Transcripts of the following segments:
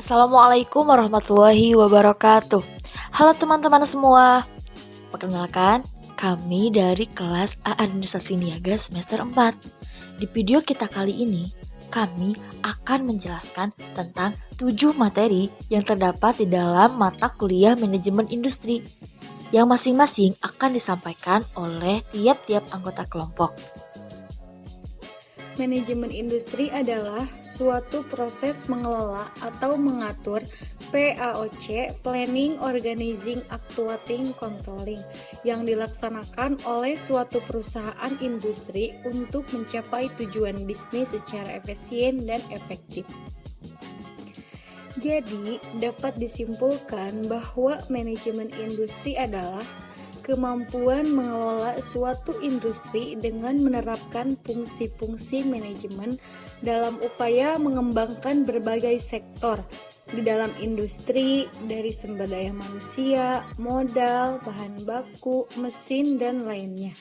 Assalamualaikum warahmatullahi wabarakatuh. Halo teman-teman semua. Perkenalkan, kami dari kelas A Administrasi Niaga semester 4. Di video kita kali ini, kami akan menjelaskan tentang 7 materi yang terdapat di dalam mata kuliah manajemen industri, yang masing-masing akan disampaikan oleh tiap-tiap anggota kelompok. Manajemen industri adalah suatu proses mengelola atau mengatur PAOC, Planning, Organizing, Actuating, Controlling, yang dilaksanakan oleh suatu perusahaan industri untuk mencapai tujuan bisnis secara efisien dan efektif. Jadi, dapat disimpulkan bahwa manajemen industri adalah kemampuan mengelola suatu industri dengan menerapkan fungsi-fungsi manajemen dalam upaya mengembangkan berbagai sektor di dalam industri, dari sumber daya manusia, modal, bahan baku, mesin, dan lainnya,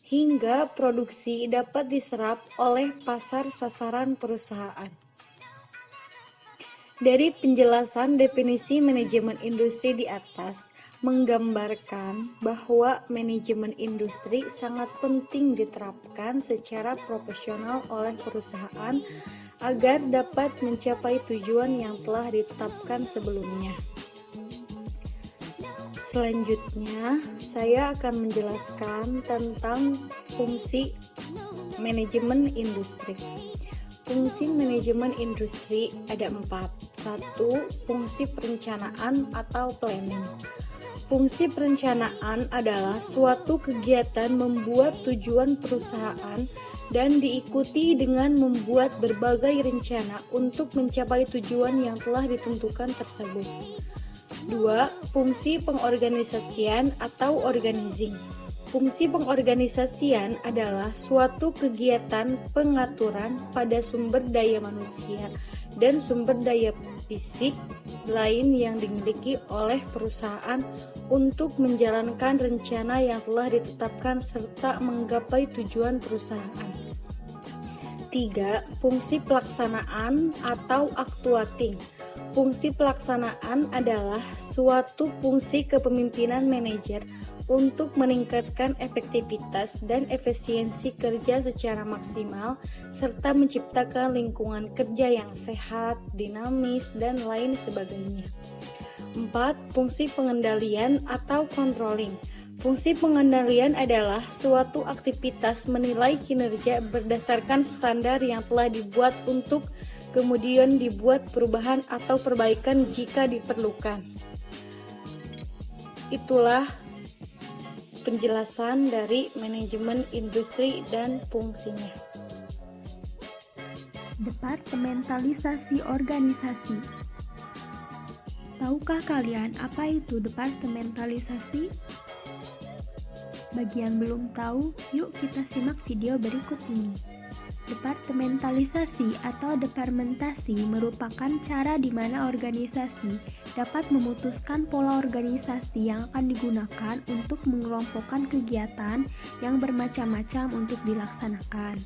hingga produksi dapat diserap oleh pasar sasaran perusahaan. Dari penjelasan definisi manajemen industri di atas, menggambarkan bahwa manajemen industri sangat penting diterapkan secara profesional oleh perusahaan agar dapat mencapai tujuan yang telah ditetapkan sebelumnya. Selanjutnya, saya akan menjelaskan tentang fungsi manajemen industri. Fungsi manajemen industri ada 4. 1. Fungsi perencanaan atau planning. Fungsi perencanaan adalah suatu kegiatan membuat tujuan perusahaan dan diikuti dengan membuat berbagai rencana untuk mencapai tujuan yang telah ditentukan tersebut. 2. Fungsi pengorganisasian atau organizing. Fungsi pengorganisasian adalah suatu kegiatan pengaturan pada sumber daya manusia dan sumber daya fisik lain yang dimiliki oleh perusahaan untuk menjalankan rencana yang telah ditetapkan serta menggapai tujuan perusahaan. 3. Fungsi pelaksanaan atau actuating. Fungsi pelaksanaan adalah suatu fungsi kepemimpinan manajer untuk meningkatkan efektivitas dan efisiensi kerja secara maksimal, serta menciptakan lingkungan kerja yang sehat, dinamis, dan lain sebagainya. 4. Fungsi pengendalian atau controlling. Fungsi pengendalian adalah suatu aktivitas menilai kinerja berdasarkan standar yang telah dibuat untuk kemudian dibuat perubahan atau perbaikan jika diperlukan. Itulah penjelasan dari manajemen industri dan fungsinya. Departementalisasi organisasi. Tahukah kalian apa itu departementalisasi? Bagi yang belum tahu, yuk kita simak video berikut ini. Departementalisasi atau departementasi merupakan cara di mana organisasi dapat memutuskan pola organisasi yang akan digunakan untuk mengelompokkan kegiatan yang bermacam-macam untuk dilaksanakan.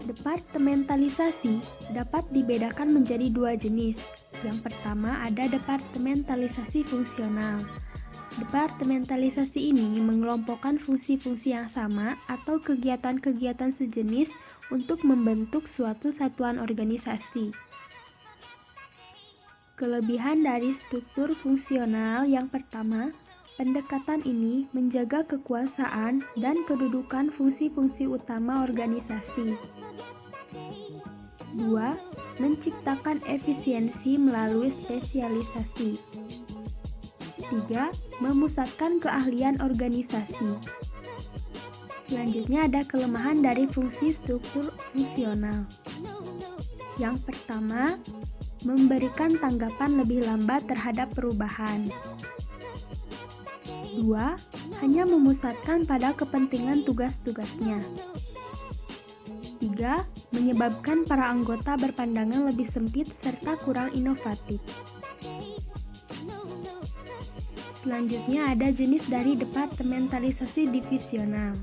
Departementalisasi dapat dibedakan menjadi 2 jenis. Yang pertama ada departementalisasi fungsional. Departementalisasi ini mengelompokkan fungsi-fungsi yang sama atau kegiatan-kegiatan sejenis untuk membentuk suatu satuan organisasi. Kelebihan dari struktur fungsional yang pertama, pendekatan ini menjaga kekuasaan dan kedudukan fungsi-fungsi utama organisasi. 2. Menciptakan efisiensi melalui spesialisasi. 3. Memusatkan keahlian organisasi. Selanjutnya ada kelemahan dari fungsi struktur fungsional. Yang pertama, memberikan tanggapan lebih lambat terhadap perubahan. 2. Hanya memusatkan pada kepentingan tugas-tugasnya. 3. Menyebabkan para anggota berpandangan lebih sempit serta kurang inovatif. Selanjutnya ada jenis dari departementalisasi divisional.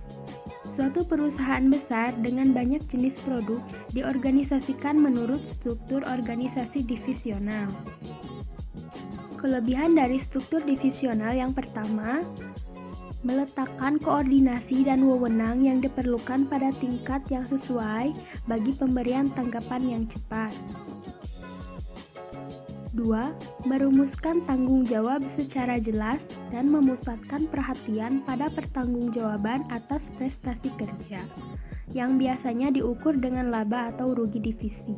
Suatu perusahaan besar dengan banyak jenis produk diorganisasikan menurut struktur organisasi divisional. Kelebihan dari struktur divisional yang pertama, meletakkan koordinasi dan wewenang yang diperlukan pada tingkat yang sesuai bagi pemberian tanggapan yang cepat. 2. Merumuskan tanggung jawab secara jelas dan memusatkan perhatian pada pertanggungjawaban atas prestasi kerja, yang biasanya diukur dengan laba atau rugi divisi.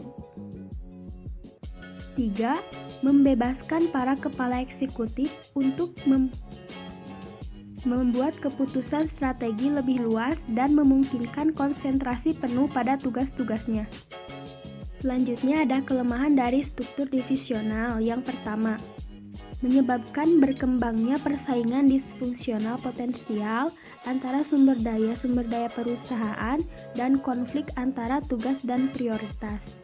3. Membebaskan para kepala eksekutif untuk membuat keputusan strategi lebih luas dan memungkinkan konsentrasi penuh pada tugas-tugasnya. Selanjutnya ada kelemahan dari struktur divisional. Yang pertama, menyebabkan berkembangnya persaingan disfungsional potensial antara sumber daya perusahaan dan konflik antara tugas dan prioritas.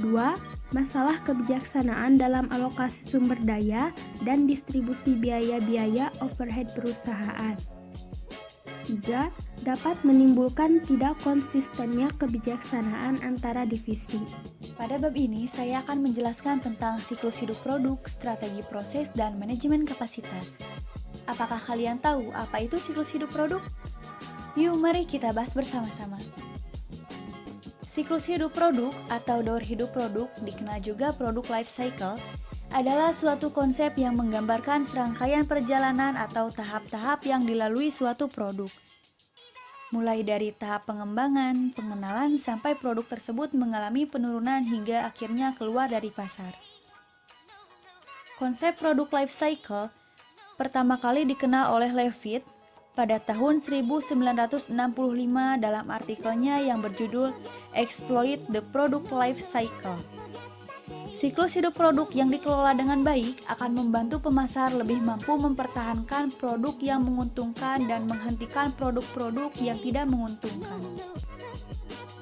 2. Masalah kebijaksanaan dalam alokasi sumber daya dan distribusi biaya-biaya overhead perusahaan. 3. Dapat menimbulkan tidak konsistennya kebijaksanaan antara divisi. Pada bab ini, saya akan menjelaskan tentang siklus hidup produk, strategi proses, dan manajemen kapasitas. Apakah kalian tahu apa itu siklus hidup produk? Yuk, mari kita bahas bersama-sama. Siklus hidup produk atau daur hidup produk, dikenal juga produk life cycle, adalah suatu konsep yang menggambarkan serangkaian perjalanan atau tahap-tahap yang dilalui suatu produk. Mulai dari tahap pengembangan, pengenalan, sampai produk tersebut mengalami penurunan hingga akhirnya keluar dari pasar. Konsep produk life cycle pertama kali dikenal oleh Leavitt pada tahun 1965 dalam artikelnya yang berjudul Exploit the Product Life Cycle. Siklus hidup produk yang dikelola dengan baik akan membantu pemasar lebih mampu mempertahankan produk yang menguntungkan dan menghentikan produk-produk yang tidak menguntungkan.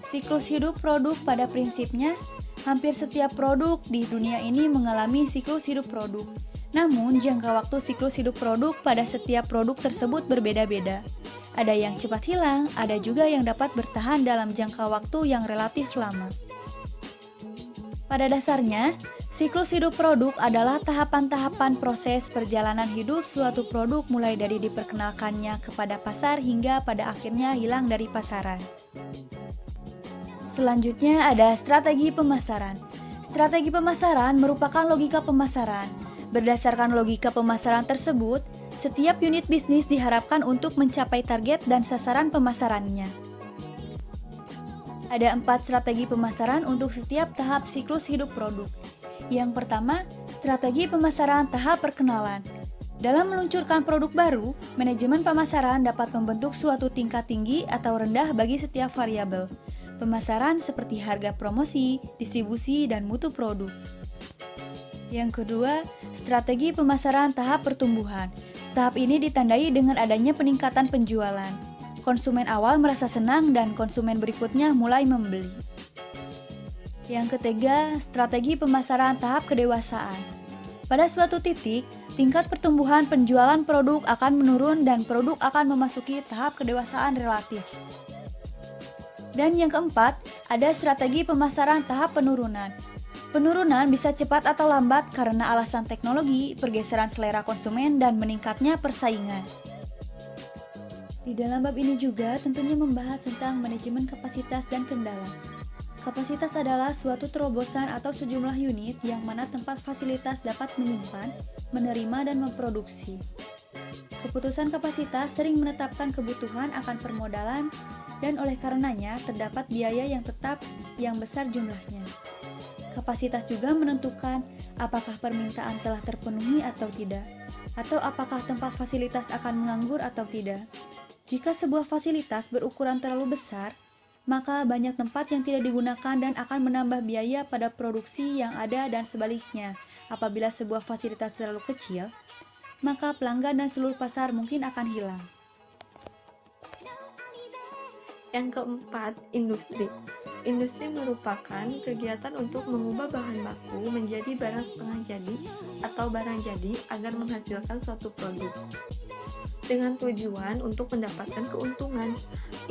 Siklus hidup produk pada prinsipnya, hampir setiap produk di dunia ini mengalami siklus hidup produk. Namun, jangka waktu siklus hidup produk pada setiap produk tersebut berbeda-beda. Ada yang cepat hilang, ada juga yang dapat bertahan dalam jangka waktu yang relatif lama. Pada dasarnya, siklus hidup produk adalah tahapan-tahapan proses perjalanan hidup suatu produk mulai dari diperkenalkannya kepada pasar hingga pada akhirnya hilang dari pasaran. Selanjutnya ada strategi pemasaran. Strategi pemasaran merupakan logika pemasaran. Berdasarkan logika pemasaran tersebut, setiap unit bisnis diharapkan untuk mencapai target dan sasaran pemasarannya. Ada 4 strategi pemasaran untuk setiap tahap siklus hidup produk. Yang pertama, strategi pemasaran tahap perkenalan. Dalam meluncurkan produk baru, manajemen pemasaran dapat membentuk suatu tingkat tinggi atau rendah bagi setiap variabel pemasaran seperti harga promosi, distribusi, dan mutu produk. Yang kedua, strategi pemasaran tahap pertumbuhan. Tahap ini ditandai dengan adanya peningkatan penjualan. Konsumen awal merasa senang dan konsumen berikutnya mulai membeli. Yang ketiga, strategi pemasaran tahap kedewasaan. Pada suatu titik, tingkat pertumbuhan penjualan produk akan menurun dan produk akan memasuki tahap kedewasaan relatif. Dan yang keempat, ada strategi pemasaran tahap penurunan. Penurunan bisa cepat atau lambat karena alasan teknologi, pergeseran selera konsumen, dan meningkatnya persaingan. Di dalam bab ini juga tentunya membahas tentang manajemen kapasitas dan kendala. Kapasitas adalah suatu terobosan atau sejumlah unit yang mana tempat fasilitas dapat menyimpan, menerima, dan memproduksi. Keputusan kapasitas sering menetapkan kebutuhan akan permodalan dan oleh karenanya terdapat biaya yang tetap yang besar jumlahnya. Kapasitas juga menentukan apakah permintaan telah terpenuhi atau tidak, atau apakah tempat fasilitas akan menganggur atau tidak. Jika sebuah fasilitas berukuran terlalu besar, maka banyak tempat yang tidak digunakan dan akan menambah biaya pada produksi yang ada dan sebaliknya. Apabila sebuah fasilitas terlalu kecil, maka pelanggan dan seluruh pasar mungkin akan hilang. Yang keempat, industri. Industri merupakan kegiatan untuk mengubah bahan baku menjadi barang setengah jadi atau barang jadi agar menghasilkan suatu produk. dengan tujuan untuk mendapatkan keuntungan.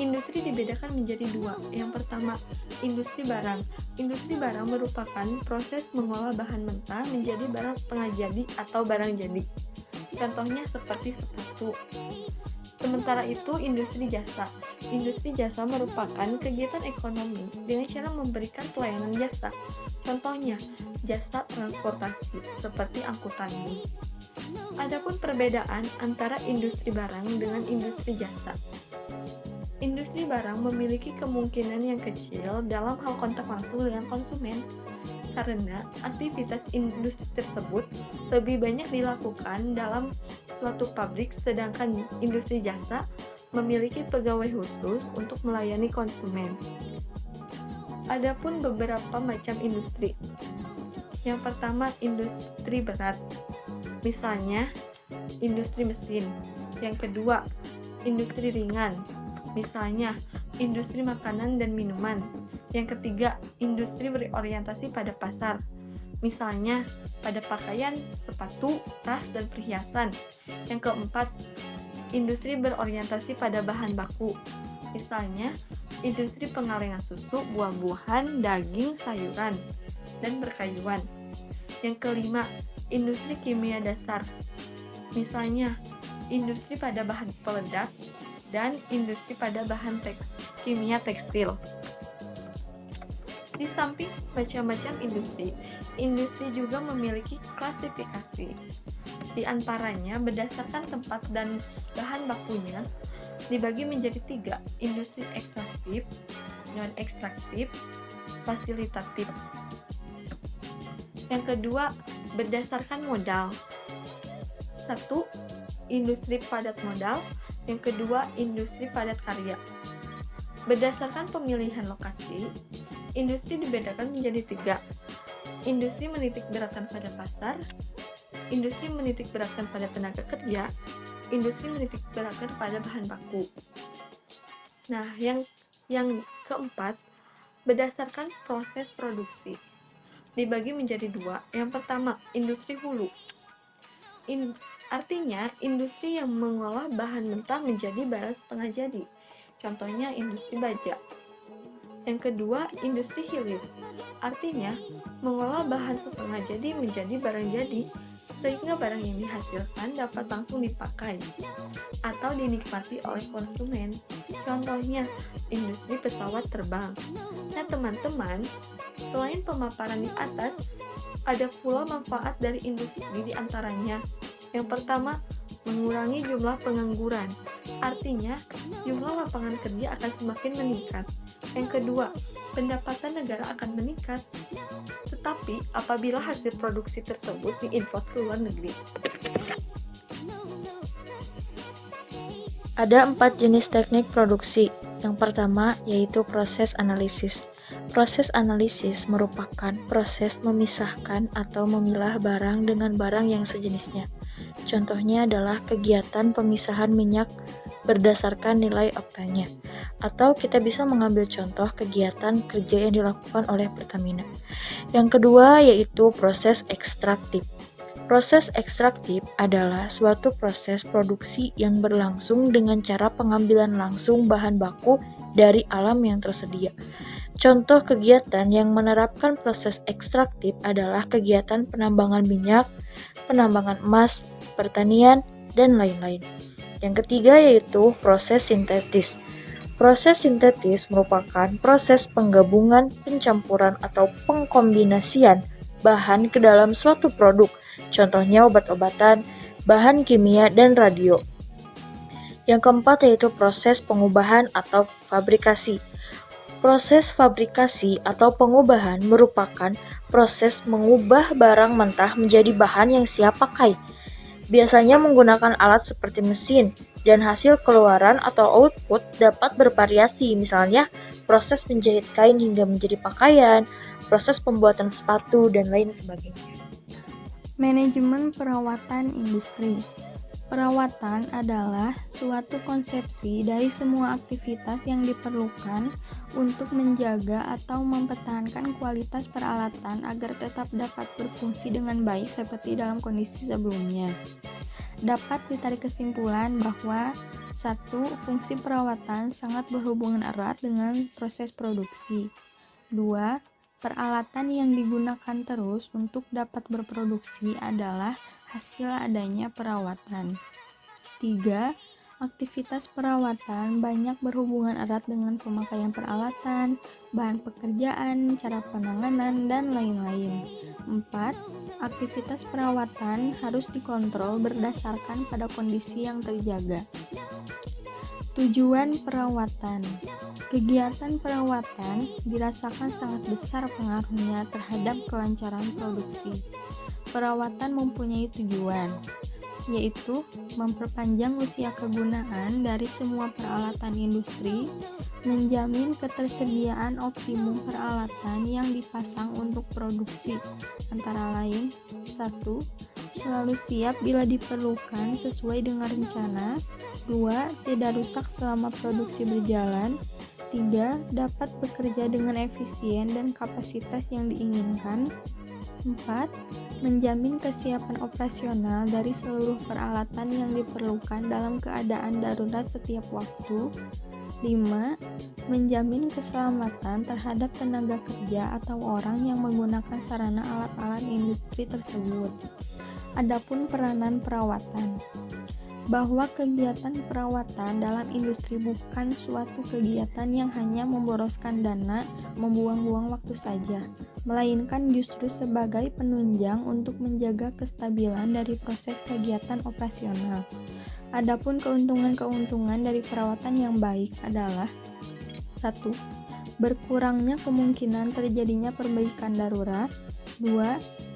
Industri dibedakan menjadi dua. Yang pertama, industri barang. Industri barang merupakan proses mengolah bahan mentah menjadi barang setengah jadi atau barang jadi. Contohnya seperti sepatu. Sementara itu, industri jasa. Industri jasa merupakan kegiatan ekonomi dengan cara memberikan pelayanan jasa. Contohnya, jasa transportasi seperti angkutan bus. Adapun perbedaan antara industri barang dengan industri jasa. Industri barang memiliki kemungkinan yang kecil dalam hal kontak langsung dengan konsumen, karena aktivitas industri tersebut lebih banyak dilakukan dalam suatu pabrik, sedangkan industri jasa memiliki pegawai khusus untuk melayani konsumen. Adapun beberapa macam industri. Yang pertama, industri berat. Misalnya, industri mesin. Yang kedua, industri ringan. Misalnya, industri makanan dan minuman. Yang ketiga, industri berorientasi pada pasar. Misalnya, pada pakaian, sepatu, tas, dan perhiasan. Yang keempat, industri berorientasi pada bahan baku. Misalnya, industri pengalengan susu, buah-buahan, daging, sayuran, dan berkayuan. Yang kelima, industri kimia dasar. Misalnya, industri pada bahan peledak dan industri pada bahan kimia tekstil. Di samping macam-macam industri, industri juga memiliki klasifikasi. Di antaranya, berdasarkan tempat dan bahan bakunya, dibagi menjadi 3, industri ekstraktif, non-ekstraktif, fasilitatif. Yang kedua, berdasarkan modal. 1. Industri padat modal. Yang kedua, industri padat karya. Berdasarkan pemilihan lokasi, industri dibedakan menjadi 3. Industri menitik beratkan pada pasar, industri menitik beratkan pada tenaga kerja, industri menitik beratkan pada bahan baku. Nah, yang keempat, berdasarkan proses produksi. Dibagi menjadi 2. Yang pertama, industri hulu. Artinya, industri yang mengolah bahan mentah menjadi barang setengah jadi. Contohnya, industri baja. Yang kedua, industri hilir. Artinya, mengolah bahan setengah jadi menjadi barang jadi, sehingga barang yang dihasilkan dapat langsung dipakai atau dinikmati oleh konsumen. Contohnya, industri pesawat terbang. Nah, teman-teman, selain pemaparan di atas, ada pula manfaat dari industri di antaranya. Yang pertama, mengurangi jumlah pengangguran. Artinya, jumlah lapangan kerja akan semakin meningkat. Yang kedua, pendapatan negara akan meningkat. Tetapi, apabila hasil produksi tersebut diimpor ke luar negeri. Ada 4 jenis teknik produksi. Yang pertama yaitu proses analisis. Proses analisis merupakan proses memisahkan atau memilah barang dengan barang yang sejenisnya. Contohnya adalah kegiatan pemisahan minyak berdasarkan nilai oktanya. Atau kita bisa mengambil contoh kegiatan kerja yang dilakukan oleh Pertamina. Yang kedua yaitu proses ekstraktif. Proses ekstraktif adalah suatu proses produksi yang berlangsung dengan cara pengambilan langsung bahan baku dari alam yang tersedia. Contoh kegiatan yang menerapkan proses ekstraktif adalah kegiatan penambangan minyak, penambangan emas, pertanian, dan lain-lain. Yang ketiga yaitu proses sintetis. Proses sintetis merupakan proses penggabungan, pencampuran, atau pengkombinasian bahan ke dalam suatu produk. Contohnya obat-obatan, bahan kimia, dan radio. Yang keempat yaitu proses pengubahan atau fabrikasi. Proses fabrikasi atau pengubahan merupakan proses mengubah barang mentah menjadi bahan yang siap pakai. Biasanya menggunakan alat seperti mesin, dan hasil keluaran atau output dapat bervariasi, misalnya proses menjahit kain hingga menjadi pakaian, proses pembuatan sepatu, dan lain sebagainya. Manajemen perawatan industri. Perawatan adalah suatu konsepsi dari semua aktivitas yang diperlukan untuk menjaga atau mempertahankan kualitas peralatan agar tetap dapat berfungsi dengan baik seperti dalam kondisi sebelumnya. dapat ditarik kesimpulan bahwa satu, fungsi perawatan sangat berhubungan erat dengan proses produksi. Dua, peralatan yang digunakan terus untuk dapat berproduksi adalah hasil adanya perawatan. Tiga, aktivitas perawatan banyak berhubungan erat dengan pemakaian peralatan, bahan pekerjaan, cara penanganan, dan lain-lain. Empat, aktivitas perawatan harus dikontrol berdasarkan pada kondisi yang terjaga. Tujuan perawatan. Kegiatan perawatan dirasakan sangat besar pengaruhnya terhadap kelancaran produksi. Perawatan mempunyai tujuan, yaitu memperpanjang usia kegunaan dari semua peralatan industri, menjamin ketersediaan optimum peralatan yang dipasang untuk produksi, antara lain 1. Selalu siap bila diperlukan sesuai dengan rencana. 2. Tidak rusak selama produksi berjalan. 3. Dapat bekerja dengan efisien dan kapasitas yang diinginkan. 4. Menjamin kesiapan operasional dari seluruh peralatan yang diperlukan dalam keadaan darurat setiap waktu. 5. Menjamin keselamatan terhadap tenaga kerja atau orang yang menggunakan sarana alat-alat industri tersebut. Adapun peranan perawatan, bahwa kegiatan perawatan dalam industri bukan suatu kegiatan yang hanya memboroskan dana, membuang-buang waktu saja, melainkan justru sebagai penunjang untuk menjaga kestabilan dari proses kegiatan operasional. Adapun keuntungan-keuntungan dari perawatan yang baik adalah 1. Berkurangnya kemungkinan terjadinya perbaikan darurat. 2.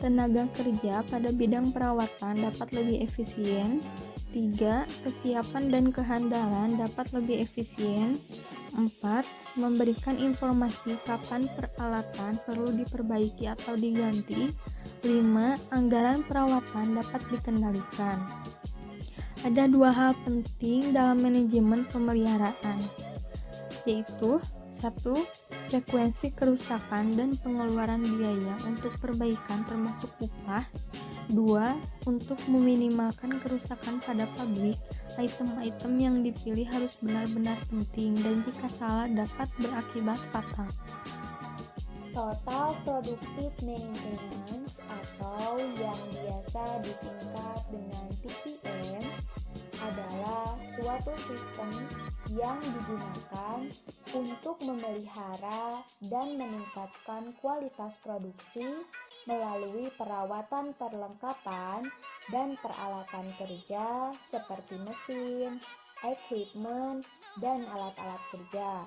Tenaga kerja pada bidang perawatan dapat lebih efisien. 3. Kesiapan dan kehandalan dapat lebih efisien. 4. Memberikan informasi kapan peralatan perlu diperbaiki atau diganti. 5. Anggaran perawatan dapat dikendalikan. Ada 2 hal penting dalam manajemen pemeliharaan, yaitu 1. Frekuensi kerusakan dan pengeluaran biaya untuk perbaikan termasuk upah. 2. Untuk meminimalkan kerusakan pada pabrik, item-item yang dipilih harus benar-benar penting dan jika salah dapat berakibat fatal. Total Productive Maintenance atau yang biasa disingkat dengan TPM adalah suatu sistem yang digunakan untuk memelihara dan meningkatkan kualitas produksi melalui perawatan perlengkapan dan peralatan kerja seperti mesin, equipment, dan alat-alat kerja.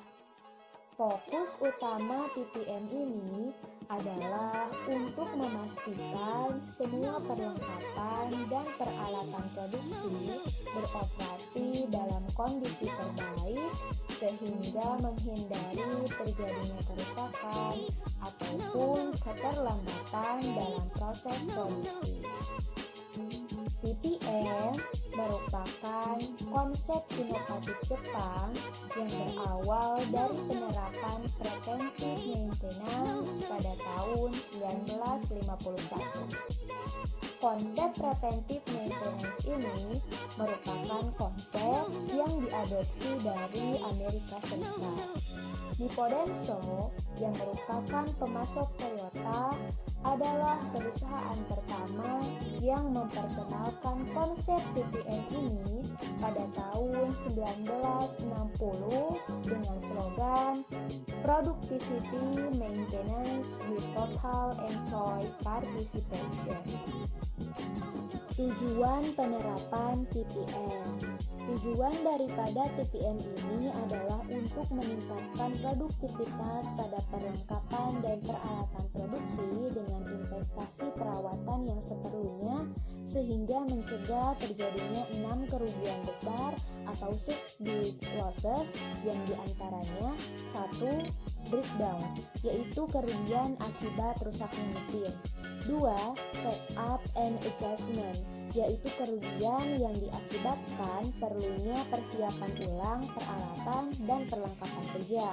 Fokus utama TPM ini adalah untuk memastikan semua perlengkapan dan peralatan produksi beroperasi dalam kondisi terbaik sehingga menghindari terjadinya kerusakan ataupun keterlambatan dalam proses produksi. TPM merupakan konsep inovatif Jepang yang berawal dari penerapan preventive maintenance pada tahun 1951. Konsep preventive maintenance ini merupakan konsep yang diadopsi dari Amerika Serikat. Nippon Denso yang merupakan pemasok Toyota adalah perusahaan pertama yang memperkenalkan konsep TPM ini pada tahun 1960 dengan slogan Productivity Maintenance with Total Employee Participation. Tujuan penerapan TPM. Tujuan daripada TPM ini adalah untuk meningkatkan produktivitas pada perlengkapan dan peralatan produksi dengan investasi perawatan yang seperlunya sehingga mencegah terjadinya 6 kerugian besar atau 6 big losses yang diantaranya 1. Breakdown, yaitu kerugian akibat rusaknya mesin. 2. Setup and adjustment, yaitu kerugian yang diakibatkan perlunya persiapan ulang peralatan dan perlengkapan kerja.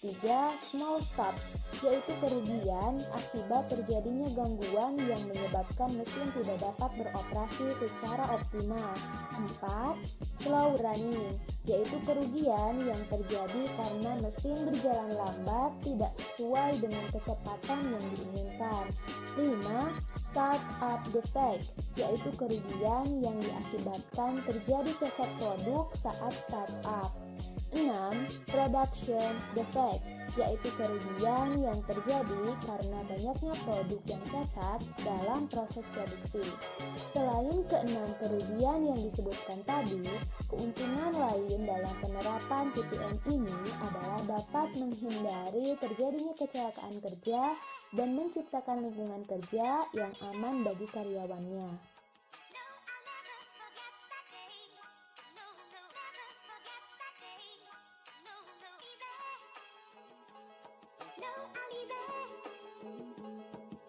Ketiga, small stops, yaitu kerugian akibat terjadinya gangguan yang menyebabkan mesin tidak dapat beroperasi secara optimal. 4. Slow running, yaitu kerugian yang terjadi karena mesin berjalan lambat tidak sesuai dengan kecepatan yang diinginkan. 5. Startup defect, yaitu kerugian yang diakibatkan terjadi cacat produk saat startup. 6. Production defect, yaitu kerugian yang terjadi karena banyaknya produk yang cacat dalam proses produksi. Selain keenam kerugian yang disebutkan tadi, keuntungan lain dalam penerapan TPM ini adalah dapat menghindari terjadinya kecelakaan kerja dan menciptakan lingkungan kerja yang aman bagi karyawannya.